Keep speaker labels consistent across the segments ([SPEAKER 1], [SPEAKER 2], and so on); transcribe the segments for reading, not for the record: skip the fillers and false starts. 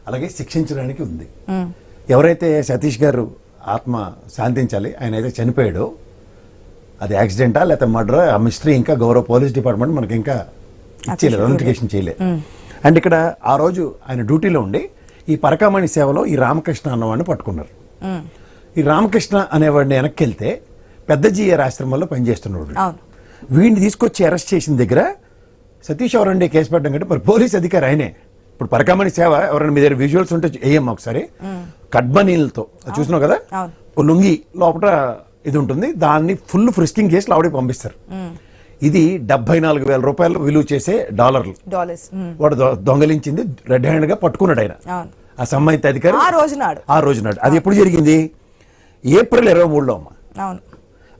[SPEAKER 1] అలాగే శిక్షించడానికి ఉంది. ఎవరైతే సతీష్ గారు ఆత్మ శాంతించాలి, ఆయన అయితే చనిపోయాడో అది యాక్సిడెంటా లేకపోతే మర్డర్, ఆ మిస్టరీ ఇంకా గౌరవ పోలీస్ డిపార్ట్మెంట్ మనకి ఇంకా ఇచ్చేయలేదు, నోటిఫికేషన్ చేయలేదు. అండ్ ఇక్కడ ఆ రోజు ఆయన డ్యూటీలో ఉండి ఈ పరకామణి సేవలో ఈ రామకృష్ణ అన్నవాడిని పట్టుకున్నారు. ఈ రామకృష్ణ అనేవాడిని వెనక్కి వెళ్తే పెద్ద జీఆర్ ఆశ్రమంలో పనిచేస్తున్నాడు. వీడిని తీసుకొచ్చి అరెస్ట్ చేసిన దగ్గర సతీష్ ఎవరండి కేసు పెట్టడం కంటే మరి పోలీస్ అధికారి ఆయనే. ఇప్పుడు పరకామణి సేవ ఎవరైనా మీ దగ్గర విజువల్స్ ఉంటే వేయమ్మా ఒకసారి. కడ్బ నీళ్ళతో చూసినావు కదా, లుంగి లోపల ఇది ఉంటుంది, దాన్ని ఫుల్ ఫ్రిస్కింగ్ చేసి ఆవిడకి పంపిస్తారు. ఇది 74,000 రూపాయలు విలువ చేసే డాలర్లు వాడు దొంగలించింది రెడ్ హ్యాండ్ గా పట్టుకున్నాడు ఆయన, ఆ సంబంధిత అధికారి ఆ రోజు నాడు. అది ఎప్పుడు జరిగింది? ఏప్రిల్ 23లో అమ్మా.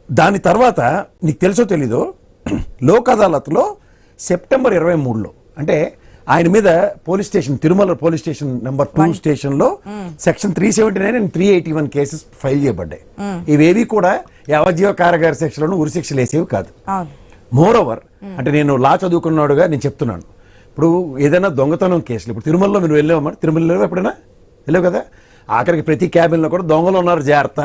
[SPEAKER 1] దాని తర్వాత నీకు తెలుసో తెలీదో లోక్ అదాలత్లో సెప్టెంబర్ 23లో, అంటే ఆయన మీద police station Tirumala police station number 2 station లో సెక్షన్ 379 అండ్ 381 కేసెస్ ఫైల్ చేయబడ్డాయి. ఇవేవి కూడా యావజ్జీవ కారాగార శిక్షలను ఉరి శిక్షలు వేసేవి కాదు. మోర్ ఓవర్, అంటే నేను లా చదువుకున్నాడుగా నేను చెప్తున్నాను, ఇప్పుడు ఏదైనా దొంగతనం కేసులు, ఇప్పుడు తిరుమలలో మీరు వెళ్ళావమ్మా, తిరుమలలో ఎప్పుడైనా వెళ్ళావు కదా, ఆఖరికి ప్రతి క్యాబిన్లో కూడా దొంగలు ఉన్నారు జాగ్రత్త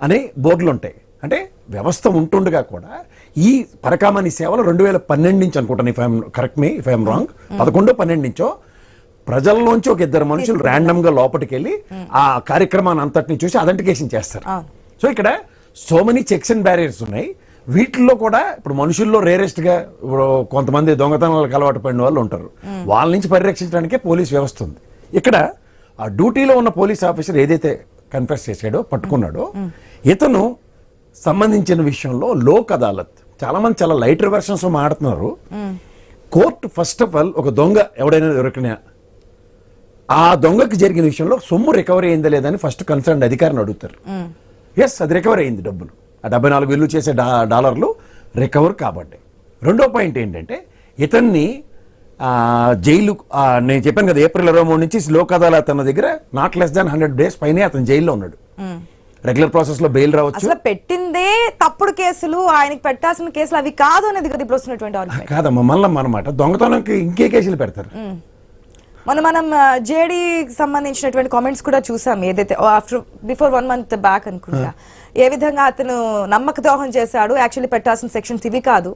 [SPEAKER 1] అని బోర్డులు ఉంటాయి. అంటే వ్యవస్థ ఉంటుండగా కూడా ఈ పరకామణి సేవలు 2012 నుంచి అనుకుంటాను, correct me if I'm wrong, 11-12 నుంచో ప్రజల్లోంచి ఒక 2 మనుషులు ర్యాండమ్ గా లోపలికి వెళ్ళి ఆ కార్యక్రమాన్ని అంతటిని చూసి అథెంటికేషన్ చేస్తారు. సో ఇక్కడ so many checks and barriers ఉన్నాయి. వీటిల్లో కూడా ఇప్పుడు మనుషుల్లో రేరెస్ట్ గా కొంతమంది దొంగతనాలకు అలవాటు పడిన వాళ్ళు ఉంటారు, వాళ్ళ నుంచి పరిరక్షించడానికే పోలీస్ వ్యవస్థ ఉంది. ఇక్కడ ఆ డ్యూటీలో ఉన్న పోలీస్ ఆఫీసర్ ఏదైతే కన్ఫెస్ చేశాడో పట్టుకున్నాడో ఇతను సంబంధించిన విషయంలో లోక్ అదాలత్ చాలా మంది చాలా లైటర్ వెర్షన్స్ మాడుతున్నారు. కోర్టు ఫస్ట్ ఆఫ్ ఆల్ ఒక దొంగ ఎవడైనా దొరికినా ఆ దొంగకి జరిగిన విషయంలో సొమ్ము రికవరీ అయిందా లేదని ఫస్ట్ కన్సర్న్ అధికారిని అడుగుతారు. ఎస్, అది రికవరీ అయింది, డబ్బులు ఆ 74 విలువ చేసే డాలర్లు రికవర్ కాబట్టి. రెండో పాయింట్ ఏంటంటే ఇతన్ని జైలు, నేను చెప్పాను కదా ఏప్రిల్ 23 నుంచి లోక్ అదాలత్ అన్న దగ్గర నాట్ లెస్ దాన్ 100 days పైనే అతను జైల్లో ఉన్నాడు. రెగ్యులర్ ప్రాసెస్ లో బెయిల్ రావచ్చు.
[SPEAKER 2] అసలు పెట్టిందే తప్పుడు కేసులు, ఆయనకి పెట్టాల్సిన కేసులు అవి కాదు అనేది కదా ఇప్పుడు వస్తున్నటువంటి
[SPEAKER 1] కాదమ్మా. మళ్ళీ అనమాట దొంగతనంకి ఇంకే కేసులు పెడతారు.
[SPEAKER 2] మనం జేడీకి సంబంధించినటువంటి కామెంట్స్ కూడా చూసాం, ఏదైతే బిఫోర్ 1 month బ్యాక్ అనుకుంటా, ఏ విధంగా అతను నమ్మక ద్రోహం చేశాడు, యాక్చువల్లీ పెట్టాల్సిన సెక్షన్స్ ఇవి కాదు,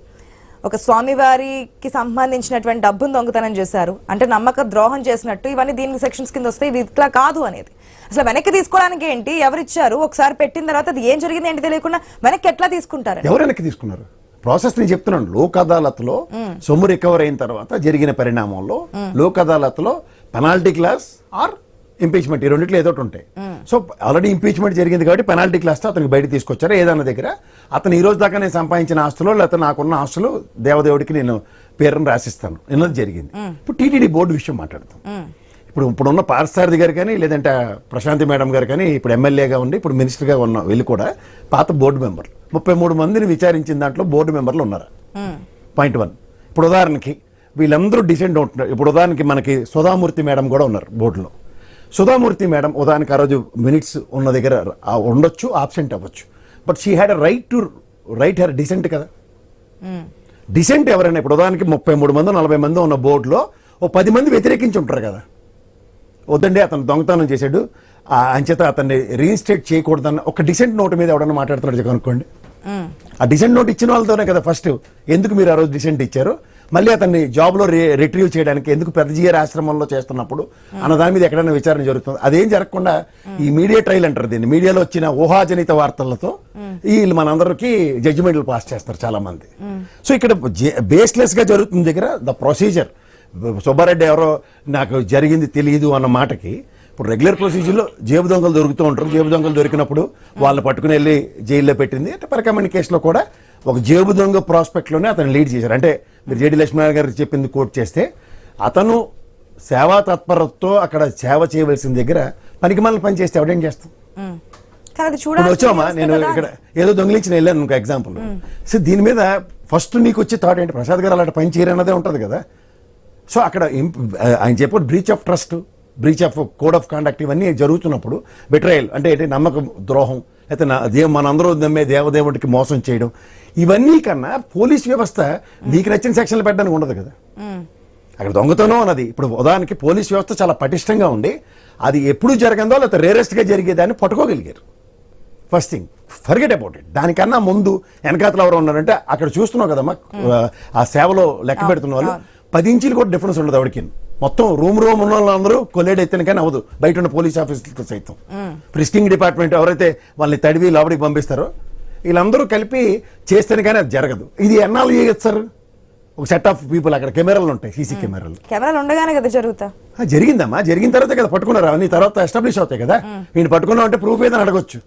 [SPEAKER 2] ఒక స్వామివారికి సంబంధించినటువంటి డబ్బును దొంగతనం చేశారు అంటే నమ్మక ద్రోహం చేసినట్టు, ఇవన్నీ దీనికి సెక్షన్స్ కింద వస్తాయి, ఇది ఇట్లా కాదు అనేది. అసలు వెనక్కి తీసుకోవడానికి ఏంటి, ఎవరిచ్చారు, ఒకసారి పెట్టిన తర్వాత అది ఏం జరిగింది ఏంటి తెలియకుండా వెనక్కి ఎట్లా తీసుకుంటారు?
[SPEAKER 1] ఎవరు వెనక్కి తీసుకున్నారు? ప్రాసెస్ నేను చెప్తున్నాను. లోక్ అదాలత్లో సొమ్ము రికవర్ అయిన తర్వాత జరిగిన పరిణామంలో లోక్ అదాలత్లో పెనాల్టీ క్లాస్ ఆర్ ఇంపీచ్మెంట్, ఈ రెండిట్లో ఏదో ఉంటాయి. సో ఆల్రెడీ ఇంపీచ్మెంట్ జరిగింది కాబట్టి పెనాల్టీ క్లాస్తో అతనికి బయట తీసుకొచ్చారు. ఏదన్నా దగ్గర అతను ఈ రోజు దాకా నేను సంపాదించిన ఆస్తులు లేకపోతే నాకున్న ఆస్తులు దేవదేవుడికి నేను పేరును రాసిస్తాను అన్నది జరిగింది. ఇప్పుడు టీటీడీ బోర్డు విషయం మాట్లాడతాం. ఇప్పుడున్న పార్థసారథి గారు కానీ లేదంటే ప్రశాంతి మేడం గారు కానీ ఇప్పుడు ఎమ్మెల్యేగా ఉండి ఇప్పుడు మినిస్టర్గా ఉన్న వీళ్ళు కూడా పాత బోర్డు మెంబర్లు 33 మందిని విచారించిన దాంట్లో బోర్డు మెంబర్లు ఉన్నారు. పాయింట్ 1. ఇప్పుడు ఉదాహరణకి వీళ్ళందరూ డిసెంట్ ఉంటున్నారు. ఇప్పుడు ఉదాహరణకి మనకి సుధామూర్తి మేడం కూడా ఉన్నారు బోర్డులో. సుధామూర్తి మేడం ఉదాహరణకి ఆ రోజు మినిట్స్ ఉన్న దగ్గర ఉండొచ్చు, ఆబ్సెంట్ అవ్వచ్చు, but she had a right to write her dissent కదా. డిసెంట్ ఎవరైనా ఇప్పుడు ఉదాహరణకి 33 మంది 40 మంది ఉన్న బోర్డులో ఓ 10 మంది వ్యతిరేకించి ఉంటారు కదా, వద్దండి అతను దొంగతనం చేశాడు అంచేత అతన్ని రీఇన్స్టేట్ చేయకూడదన్న ఒక డిసెంట్ నోట్ మీద ఎవడన్నా మాట్లాడుతున్నాడు కనుక్కోండి. ఆ డిసెంట్ నోట్ ఇచ్చిన వాళ్ళతోనే కదా ఫస్ట్ ఎందుకు మీరు ఆ రోజు డిసెంట్ ఇచ్చారు, మళ్ళీ అతన్ని జాబ్లో రిట్రీవ్ చేయడానికి ఎందుకు పెద్ద జీఆర్ ఆశ్రమంలో చేస్తున్నప్పుడు అన్న దాని మీద ఎక్కడైనా విచారణ జరుగుతుంది. అదేం జరగకుండా ఈ మీడియా ట్రయల్ అంటారు దీన్ని, మీడియాలో వచ్చిన ఊహాజనిత వార్తలతో వీళ్ళు మనందరికీ జడ్జిమెంట్లు పాస్ చేస్తారు చాలా మంది. సో ఇక్కడ బేస్లెస్ గా జరుగుతుంది దగ్గర ద ప్రొసీజర్. సుబ్బారెడ్డి ఎవరో నాకు జరిగింది తెలియదు అన్న మాటకి ఇప్పుడు రెగ్యులర్ ప్రొసీజర్లో జేబు దొంగలు దొరుకుతూ ఉంటారు. జేబు దొంగలు దొరికినప్పుడు వాళ్ళని పట్టుకుని వెళ్ళి జైల్లో పెట్టింది. అంటే పరకామణి కేసులో కూడా ఒక జేబు దొంగ ప్రాస్పెక్ట్లోనే అతను లీడ్ చేశారు. అంటే మీరు జేడి లక్ష్మీనారాయణ గారు చెప్పింది కోట్ చేస్తే అతను సేవా తత్పరతతో అక్కడ సేవ చేయవలసిన దగ్గర పనికి మళ్ళీ పని చేస్తే ఎవడేం చేస్తాం. వచ్చామా నేను ఇక్కడ ఏదో దొంగిలించిన వెళ్ళాను ఇంకో ఎగ్జాంపుల్. సో దీని మీద ఫస్ట్ నీకు వచ్చే థాట్ ఏంటి, ప్రసాద్ గారు అలాంటి పని చేయరన్నదే ఉంటుంది కదా. సో అక్కడ ఆయన చెప్పారు breach of trust, breach of code of conduct ఇవన్నీ జరుగుతున్నప్పుడు బెట్రయల్ అంటే ఏంటి, నమ్మకం ద్రోహం, అయితే మనందరూ నమ్మే దేవదేవుడికి మోసం చేయడం, ఇవన్నీ కన్నా పోలీస్ వ్యవస్థ మీకు నచ్చిన సెక్షన్లు పెట్టడానికి ఉండదు కదా. అక్కడ దొంగతనం అన్నది ఇప్పుడు ఉదాహరణకి పోలీస్ వ్యవస్థ చాలా పటిష్టంగా ఉండి అది ఎప్పుడు జరగందో లేకపోతే రేరెస్ట్గా జరిగేదాన్ని పట్టుకోగలిగారు. First thing forget about it. దానికన్నా ముందు వెనకాతలు ఎవరు ఉన్నారంటే అక్కడ చూస్తున్నావు కదమ్మా, ఆ సేవలో లెక్క పెడుతున్న వాళ్ళు 10 ఇంచీలు కూడా డిఫరెన్స్ ఉండదు ఎవరికి. మొత్తం రూమ్ ఉన్న వాళ్ళందరూ కొల్లేడు ఎత్తిన కానీ అవ్వదు బయట ఉన్న పోలీస్ ఆఫీసర్లతో సైతం. ప్రిస్కింగ్ డిపార్ట్మెంట్ ఎవరైతే వాళ్ళని తడివి లోపలికి పంపిస్తారో వీళ్ళందరూ కలిపి చేస్తేనే కానీ అది జరగదు. ఇది ఎన్నాళ్ళు చేయొచ్చు సార్? ఒక సెట్ ఆఫ్ పీపుల్ అక్కడ కెమెరాలు ఉంటాయి, సీసీ
[SPEAKER 2] కెమెరాలు ఉండగానే కదా జరుగుతా.
[SPEAKER 1] జరిగిందమ్మా, జరిగిన తర్వాత కదా పట్టుకున్నారు, అవన్నీ తర్వాత ఎస్టాబ్లిష్ అవుతాయి కదా. వీడిని పట్టుకున్నావు అంటే ప్రూఫ్ ఏదని అడగొచ్చు,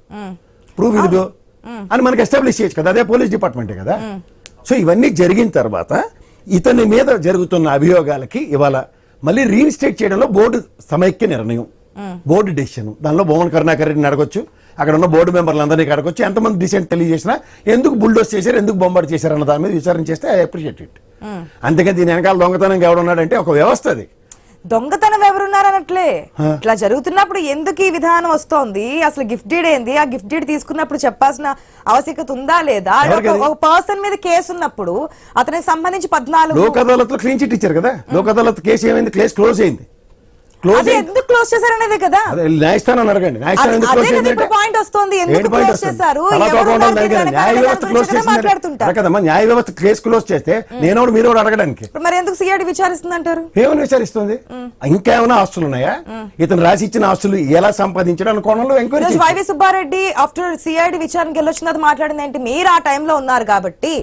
[SPEAKER 1] ప్రూఫ్ ఇదిగో అని మనకి ఎస్టాబ్లిష్ చేయొచ్చు కదా, అదే పోలీస్ డిపార్ట్మెంటే కదా. సో ఇవన్నీ జరిగిన తర్వాత ఇతని మీద జరుగుతున్న అభియోగాలకి ఇవాళ మళ్ళీ రీఇన్స్టేట్ చేయడంలో బోర్డు సమైక్య నిర్ణయం, బోర్డు డెసిషన్. దానిలో భువన్ కరుణాకర్ రెడ్డిని అడగొచ్చు, అక్కడ ఉన్న బోర్డు మెంబర్లు అందరినీ అడగొచ్చు, ఎంతమంది డిసెంట్ తెలియజేసినా ఎందుకు బుల్డోస్ చేశారు, ఎందుకు బొంబాటు చేశారు అన్న దాని మీద విచారణ చేస్తే ఐ అప్రిషియేట్ ఇట్. అంతేకాని దీని వెనకాల దొంగతనం ఎవడున్నాడంటే ఒక వ్యవస్థ అది.
[SPEAKER 2] దొంగతనం ఎవరున్నారనట్లే ఇట్లా జరుగుతున్నప్పుడు ఎందుకు ఈ విధానం వస్తోంది, అసలు గిఫ్ట్ డీడ్ ఏంది, ఆ గిఫ్ట్ డీడ్ తీసుకున్నప్పుడు చెప్పాల్సిన ఆవశ్యకత ఉందా లేదా, ఒక పర్సన్ మీద కేసు ఉన్నప్పుడు అతనికి సంబంధించి 14
[SPEAKER 1] లోక్ అదాలత్ లో క్లీన్ చిట్ ఇచ్చారు కదా. లోక్ అదాలత్ కేసు ఏమైంది, కేసు క్లోజ్ అయింది.
[SPEAKER 2] ఎందుకు క్లోజ్ చేశారనేది కదా
[SPEAKER 1] న్యాయస్థానం అడగండి.
[SPEAKER 2] పాయింట్ వస్తుంది, ఎందుకు క్లోజ్ చేశారు,
[SPEAKER 1] న్యాయ వ్యవస్థ క్లోజ్ చేసింది కదమ్మా. న్యాయ వ్యవస్థ కేసు క్లోజ్ చేస్తే నేను మీరు అడగడానికి
[SPEAKER 2] మరి ఎందుకు సిఐడి విచారిస్తుంది అంటారు?
[SPEAKER 1] ఏమని విచారిస్తుంది? ఇంకేమైనా ఆస్తులు ఉన్నాయా, ఇతను రాసి ఇచ్చిన ఆస్తులు ఎలా సంపాదించడం అన్న కోణంలో enquiry.
[SPEAKER 2] Y V Subba Reddy after CID విచారణకి వెళ్ళొచ్చిన తర్వాత మాట్లాడింది ఏంటి, మీరు ఆ టైంలో ఉన్నారు కాబట్టి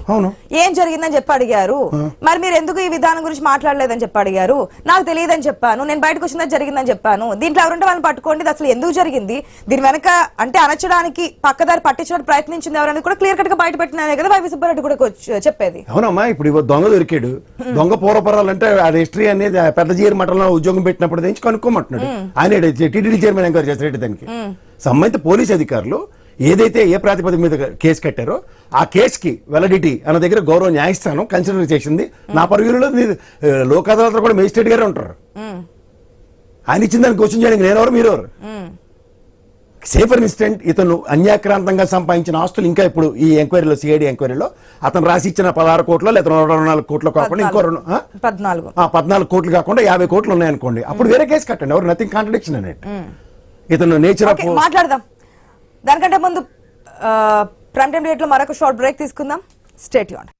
[SPEAKER 2] ఏం జరిగిందని చెప్పి అడిగారు, మరి మీరు ఎందుకు ఈ విధానం గురించి మాట్లాడలేదని చెప్పి అడిగారు. నాకు తెలియదని చెప్పాను, నేను బయటకు వచ్చిన జరిగిందని చెప్పాను, దీంట్లో ఎవరుంటే వాళ్ళని పట్టుకోండి, అసలు ఎందుకు జరిగింది, దీని వెనక అంటే అనచడానికి పక్కదారి పట్టించడానికి ప్రయత్నించింది ఎవరనేది కూడా క్లియర్ కట్ గా బయట పెట్టినానే కదా వైవి సుబ్బారెడ్డి కూడా చెప్పేది.
[SPEAKER 1] అవునమ్మా, ఇప్పుడు దొంగ దొరికాడు, దొంగ పూర్వపరాలంటే ఆ హిస్టరీ అనేది పెద్ద జీరు మఠంలో ఉద్యోగం పెట్టినప్పుడు నుంచి కనుక్కోమంటున్నాడు ఆయన. టీటీడీ చైర్మన్ ఎంక్వైరీ చేస్తాడు దానికి. సంబంధిత పోలీస్ అధికారులు ఏదైతే ఏ ప్రాతిపదిక మీద కేసు కట్టారో ఆ కేసుకి వెలడిటీ అన్న దగ్గర గౌరవ న్యాయస్థానం కన్సిడర్ చేసింది. నా పరిధిలో లోక్ అదాలత్ కూడా మేజిస్ట్రేట్ గారే ఉంటారు. ఆయన ఇచ్చిన దాన్ని క్వశ్చన్ చేయడానికి నేనెవరు మీరెవరు? సే ఫర్ ఇన్స్టెంట్ ఇతను అన్యాక్రాంతంగా సంపాదించిన ఆస్తులు ఇంకా ఇప్పుడు ఈ ఎంక్వైరీలో, సిఐడి ఎంక్వైరీలో అతను రాసి ఇచ్చిన 16 కోట్లు లేదా 124 కోట్లు కాకుండా ఇంకో 14 కోట్లు కాకుండా 50 కోట్లు ఉన్నాయనుకోండి, అప్పుడు వేరే కేసు కట్టండి. ఎవరు నథింగ్ కాంట్రడిక్షన్ అనేది. ఇతను నేచర్ ఆఫ్
[SPEAKER 2] మాట్లాడదాం. దానికంటే ముందు ప్రైమ్ టైం రేట్ లో మరొక షార్ట్ బ్రేక్ తీసుకుందాం. Stay tuned.